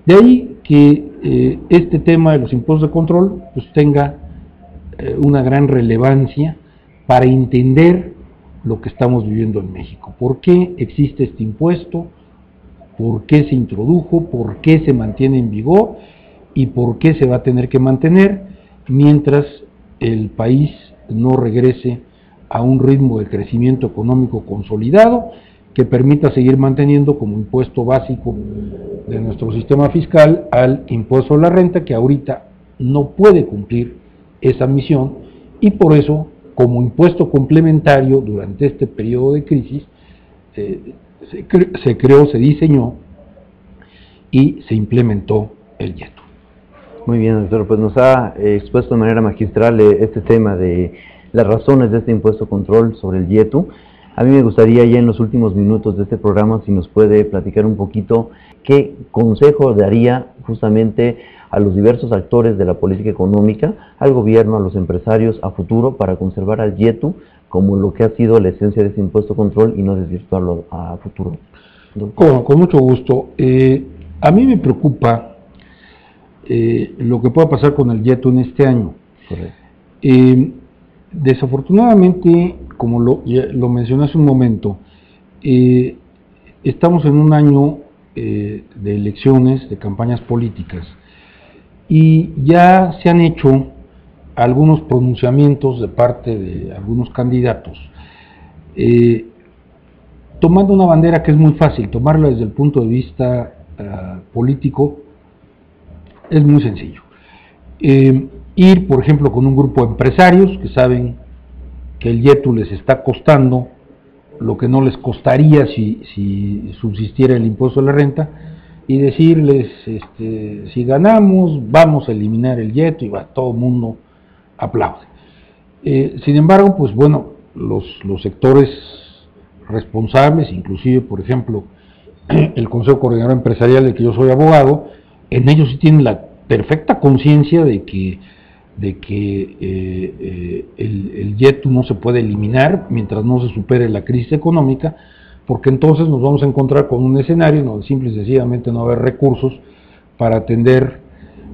De ahí que este tema de los impuestos de control pues tenga una gran relevancia para entender lo que estamos viviendo en México. ¿Por qué existe este impuesto? ¿Por qué se introdujo? ¿Por qué se mantiene en vigor? ¿Y por qué se va a tener que mantener mientras el país no regrese a un ritmo de crecimiento económico consolidado que permita seguir manteniendo como impuesto básico de nuestro sistema fiscal al impuesto a la renta, que ahorita no puede cumplir esa misión, y por eso, como impuesto complementario durante este periodo de crisis, se creó, se diseñó y se implementó el YETU. Muy bien, doctor, pues nos ha expuesto de manera magistral este tema de las razones de este impuesto control sobre el YETU. A mí me gustaría ya en los últimos minutos de este programa si nos puede platicar un poquito qué consejo daría justamente a los diversos actores de la política económica, al gobierno, a los empresarios, a futuro, para conservar al YETU como lo que ha sido la esencia de este impuesto control y no desvirtuarlo a futuro. Con mucho gusto. A mí me preocupa lo que pueda pasar con el YETU en este año. Desafortunadamente, como lo mencioné hace un momento, estamos en un año de elecciones, de campañas políticas, y ya se han hecho algunos pronunciamientos de parte de algunos candidatos, tomando una bandera que es muy fácil, tomarla desde el punto de vista político, es muy sencillo. Ir, por ejemplo, con un grupo de empresarios que saben que el YETU les está costando lo que no les costaría si subsistiera el impuesto a la renta, y decirles, si ganamos, vamos a eliminar el YETU, y todo el mundo aplaude. Sin embargo, pues bueno, los sectores responsables, inclusive, por ejemplo, el Consejo Coordinador Empresarial, del que yo soy abogado, en ellos sí tienen la perfecta conciencia de que el YETU no se puede eliminar mientras no se supere la crisis económica, porque entonces nos vamos a encontrar con un escenario donde simple y sencillamente no va a haber recursos para atender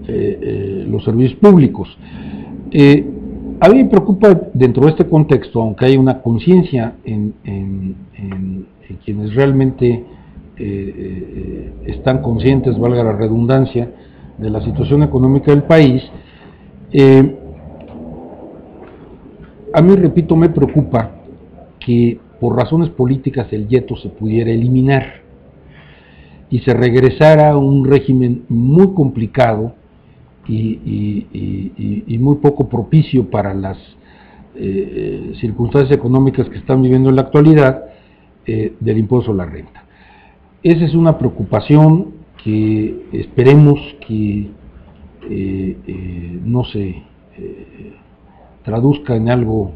los servicios públicos. A mí me preocupa dentro de este contexto, aunque hay una conciencia en quienes realmente están conscientes, valga la redundancia, de la situación económica del país, a mí, repito, me preocupa que por razones políticas el YETU se pudiera eliminar y se regresara a un régimen muy complicado y muy poco propicio para las circunstancias económicas que están viviendo en la actualidad, del impuesto a la renta. Esa es una preocupación que esperemos que no se traduzca en algo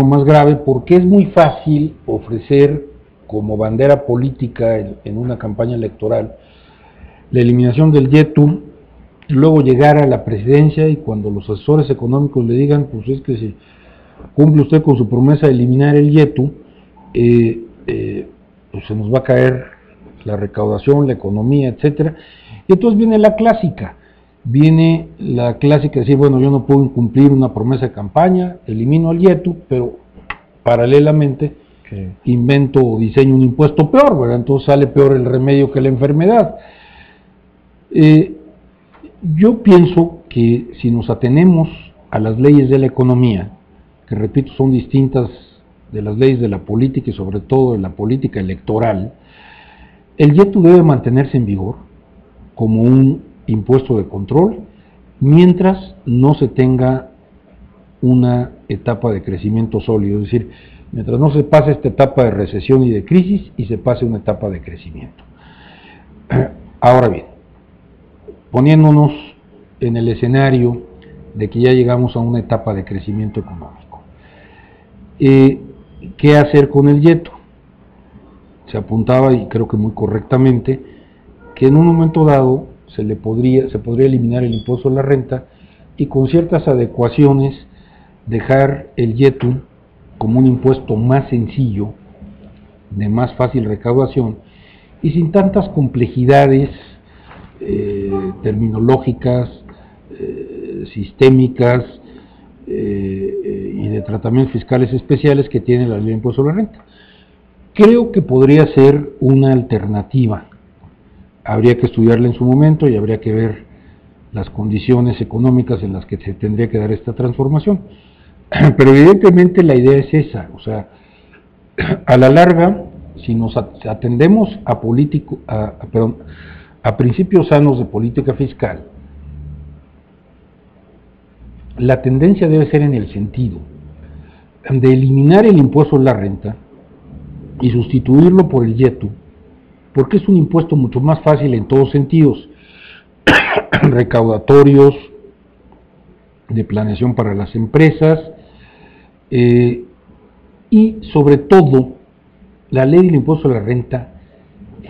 más grave, porque es muy fácil ofrecer como bandera política en una campaña electoral la eliminación del YETU, luego llegar a la presidencia y cuando los asesores económicos le digan, pues es que si cumple usted con su promesa de eliminar el YETU, pues se nos va a caer la recaudación, la economía, etcétera. Y entonces viene la clásica de decir, bueno, yo no puedo incumplir una promesa de campaña, elimino al YETU, pero paralelamente invento o diseño un impuesto peor, ¿verdad? Entonces sale peor el remedio que la enfermedad. Yo pienso que si nos atenemos a las leyes de la economía, que repito son distintas de las leyes de la política y sobre todo de la política electoral, el YETU debe mantenerse en vigor como un impuesto de control mientras no se tenga una etapa de crecimiento sólido, es decir, mientras no se pase esta etapa de recesión y de crisis y se pase una etapa de crecimiento. Ahora bien, poniéndonos en el escenario de que ya llegamos a una etapa de crecimiento económico, ¿qué hacer con el YETU? Se apuntaba, y creo que muy correctamente, que en un momento dado se podría eliminar el impuesto a la renta y con ciertas adecuaciones dejar el YETU como un impuesto más sencillo, de más fácil recaudación y sin tantas complejidades terminológicas, sistémicas y de tratamientos fiscales especiales que tiene la ley de impuesto a la renta. Creo que podría ser una alternativa. Habría que estudiarla en su momento y habría que ver las condiciones económicas en las que se tendría que dar esta transformación. Pero evidentemente la idea es esa, o sea, a la larga, si nos atendemos a principios sanos de política fiscal, la tendencia debe ser en el sentido de eliminar el impuesto a la renta y sustituirlo por el YETU, porque es un impuesto mucho más fácil en todos sentidos, recaudatorios, de planeación para las empresas, y sobre todo, la ley del impuesto a la renta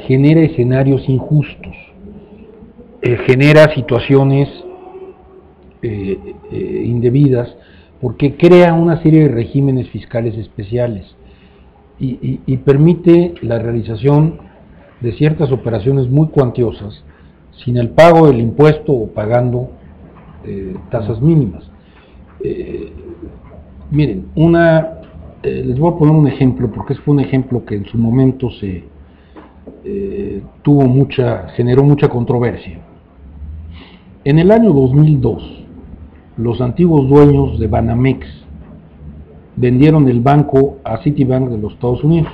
genera escenarios injustos, genera situaciones indebidas, porque crea una serie de regímenes fiscales especiales y permite la realización de ciertas operaciones muy cuantiosas sin el pago del impuesto o pagando tasas mínimas. Miren, les voy a poner un ejemplo, porque fue un ejemplo que en su momento generó mucha controversia. En el año 2002, los antiguos dueños de Banamex vendieron el banco a Citibank de los Estados Unidos.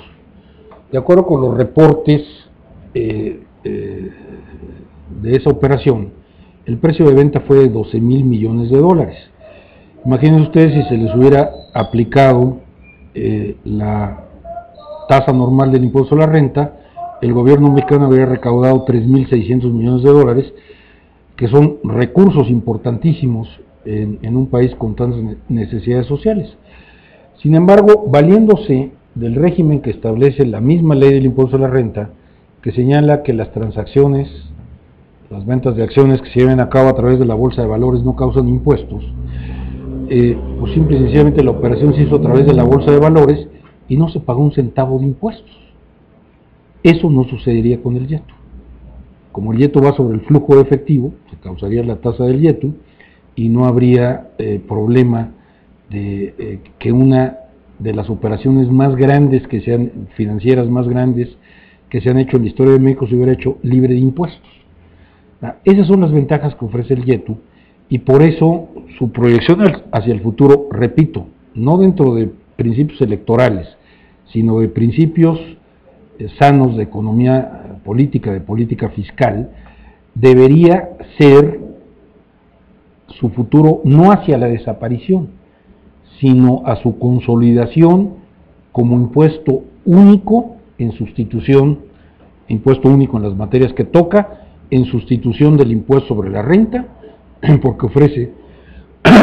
De acuerdo con los reportes de esa operación, el precio de venta fue de $12,000 millones. Imaginen ustedes si se les hubiera aplicado la tasa normal del impuesto a la renta, el gobierno mexicano habría recaudado $3,600 millones, que son recursos importantísimos en un país con tantas necesidades sociales. Sin embargo, valiéndose del régimen que establece la misma ley del impuesto a la renta, que señala que las transacciones, las ventas de acciones que se lleven a cabo a través de la bolsa de valores no causan impuestos, pues simple y sencillamente la operación se hizo a través de la bolsa de valores y no se pagó un centavo de impuestos. Eso no sucedería con el YETU. Como el YETU va sobre el flujo de efectivo, se causaría la tasa del YETU y no habría problema de que una de las operaciones más grandes que sean financieras más grandes que se han hecho en la historia de México se hubiera hecho libre de impuestos. Esas son las ventajas que ofrece el YETU y por eso su proyección hacia el futuro, repito, no dentro de principios electorales, sino de principios sanos de economía política, de política fiscal, debería ser su futuro no hacia la desaparición, sino a su consolidación como impuesto único en sustitución, impuesto único en las materias que toca, en sustitución del impuesto sobre la renta, porque ofrece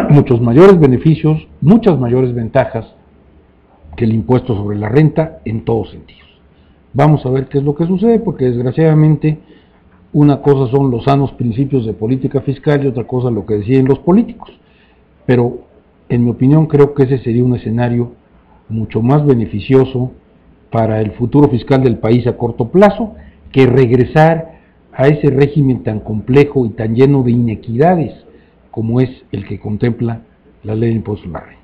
muchos mayores beneficios, muchas mayores ventajas que el impuesto sobre la renta en todos sentidos. Vamos a ver qué es lo que sucede, porque desgraciadamente una cosa son los sanos principios de política fiscal y otra cosa lo que deciden los políticos. Pero en mi opinión creo que ese sería un escenario mucho más beneficioso para el futuro fiscal del país a corto plazo que regresar a ese régimen tan complejo y tan lleno de inequidades como es el que contempla la ley de impuestos a la renta.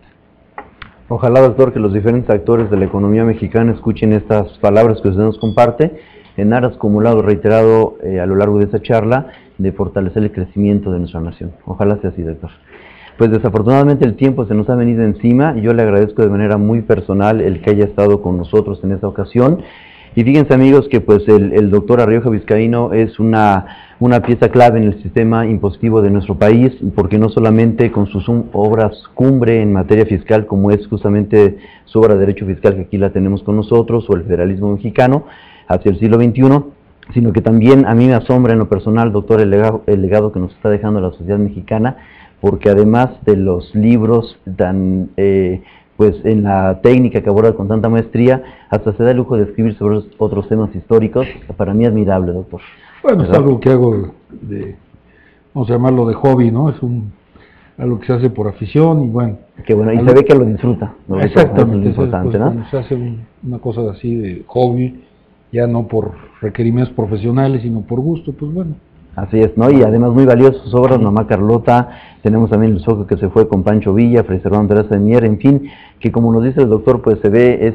Ojalá, doctor, que los diferentes actores de la economía mexicana escuchen estas palabras que usted nos comparte en aras, como lo reiterado a lo largo de esta charla, de fortalecer el crecimiento de nuestra nación. Ojalá sea así, doctor. Pues desafortunadamente el tiempo se nos ha venido encima y yo le agradezco de manera muy personal el que haya estado con nosotros en esta ocasión. Y fíjense, amigos, que pues el doctor Arrioja Vizcaíno es una pieza clave en el sistema impositivo de nuestro país, porque no solamente con sus obras cumbre en materia fiscal, como es justamente su obra de Derecho Fiscal, que aquí la tenemos con nosotros, o el federalismo mexicano hacia el siglo XXI, sino que también a mí me asombra en lo personal, doctor, el legado que nos está dejando la sociedad mexicana, porque además de los libros tan pues en la técnica que aborda con tanta maestría, hasta se da el lujo de escribir sobre otros temas históricos, para mí admirable, doctor. Bueno, es algo que hago vamos a llamarlo de hobby, ¿no? Es algo que se hace por afición y bueno. Qué bueno, y se ve que lo disfruta, ¿no? Exactamente, es lo importante, ¿no? Cuando se hace una cosa así de hobby, ya no por requerimientos profesionales, sino por gusto, pues bueno. Así es, ¿no? Y además muy valiosas sus obras, Mamá Carlota, tenemos también Los ojos que se fue con Pancho Villa, Fray Servando Teresa de Mier, en fin, que como nos dice el doctor, pues se ve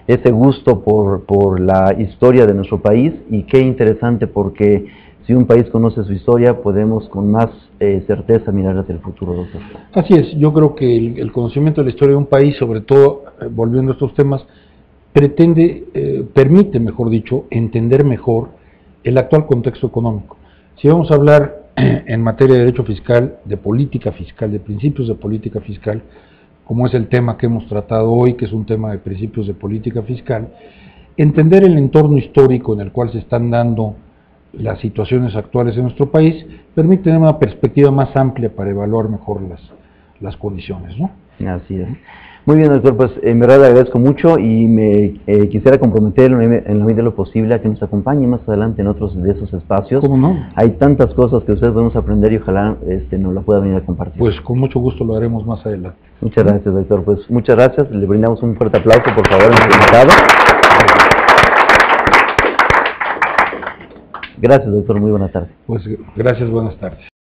ese gusto por la historia de nuestro país, y qué interesante, porque si un país conoce su historia, podemos con más certeza mirar hacia el futuro, doctor. Así es, yo creo que el conocimiento de la historia de un país, sobre todo, volviendo a estos temas, permite, mejor dicho, entender mejor el actual contexto económico. Si vamos a hablar en materia de derecho fiscal, de política fiscal, de principios de política fiscal, como es el tema que hemos tratado hoy, que es un tema de principios de política fiscal, entender el entorno histórico en el cual se están dando las situaciones actuales en nuestro país permite tener una perspectiva más amplia para evaluar mejor las condiciones, ¿no? Así es. Muy bien, doctor, pues en verdad le agradezco mucho y me quisiera comprometer en la medida de lo posible a que nos acompañe más adelante en otros de esos espacios. ¿Cómo no? Hay tantas cosas que ustedes podemos aprender y ojalá nos la pueda venir a compartir. Pues con mucho gusto lo haremos más adelante. Muchas gracias, doctor. Pues muchas gracias. Le brindamos un fuerte aplauso, por favor, a nuestro invitado. Gracias, doctor. Muy buenas tardes. Pues gracias, buenas tardes.